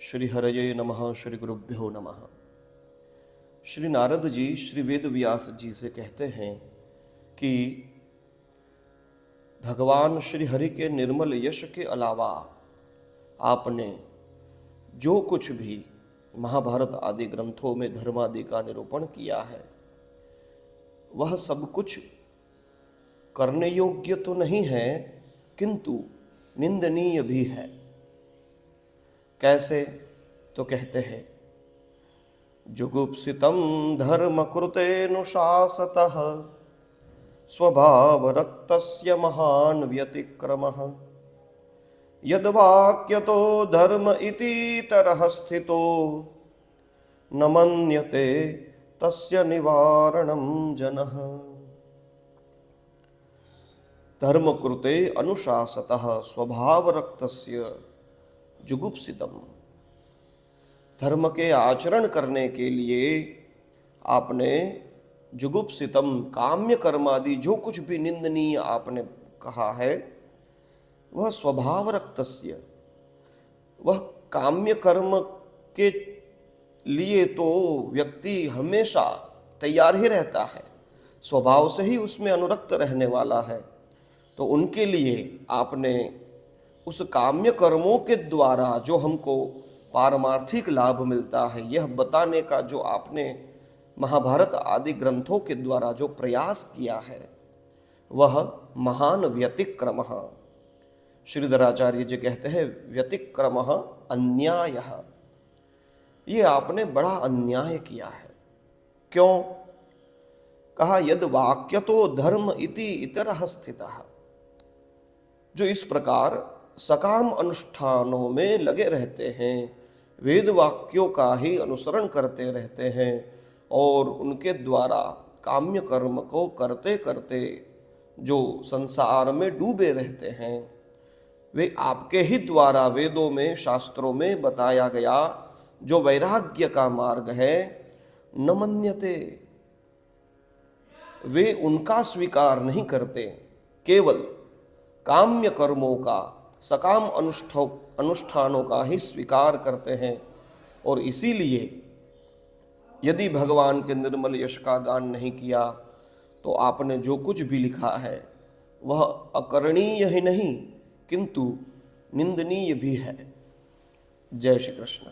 श्री हरये नमः। श्री गुरुभ्यो नमः। श्री नारद जी श्री वेद व्यास जी से कहते हैं कि भगवान श्री हरि के निर्मल यश के अलावा आपने जो कुछ भी महाभारत आदि ग्रंथों में धर्म आदि का निरूपण किया है वह सब कुछ करने योग्य तो नहीं है, किंतु निंदनीय भी है। कैसे? तो कहते हैं, जुगुप्सितं धर्म कृतेनुशासतः स्वभावरक्तस्य महान् व्यतिक्रमः यद्वाक्यतो धर्म इतीतरः स्थितो न मन्यते तस्य निवारणं जनः। धर्म कृते अनुशासतः स्वभावरक्तस्य जुगुप्सितम्। धर्म के आचरण करने के लिए आपने जुगुप्सितम काम्य कर्मादि जो कुछ भी निंदनीय आपने कहा है वह स्वभाव रक्तस्य, वह काम्य कर्म के लिए तो व्यक्ति हमेशा तैयार ही रहता है, स्वभाव से ही उसमें अनुरक्त रहने वाला है। तो उनके लिए आपने उस काम्य कर्मों के द्वारा जो हमको पारमार्थिक लाभ मिलता है यह बताने का जो आपने महाभारत आदि ग्रंथों के द्वारा जो प्रयास किया है वह महान व्यतिक्रम। श्रीधराचार्य जी कहते हैं व्यतिक्रम अन्याय, ये आपने बड़ा अन्याय किया है। क्यों? कहा यद वाक्य तो धर्म इति इतरः स्थितः। जो इस प्रकार सकाम अनुष्ठानों में लगे रहते हैं, वेद वाक्यों का ही अनुसरण करते रहते हैं और उनके द्वारा काम्य कर्म को करते करते जो संसार में डूबे रहते हैं, वे आपके ही द्वारा वेदों में शास्त्रों में बताया गया जो वैराग्य का मार्ग है न मन्यते, वे उनका स्वीकार नहीं करते, केवल काम्य कर्मों का सकाम अनुष्ठानों का ही स्वीकार करते हैं। और इसीलिए यदि भगवान के निर्मल यश का गान नहीं किया तो आपने जो कुछ भी लिखा है वह अकरणीय ही नहीं किंतु निंदनीय भी है। जय श्री कृष्ण।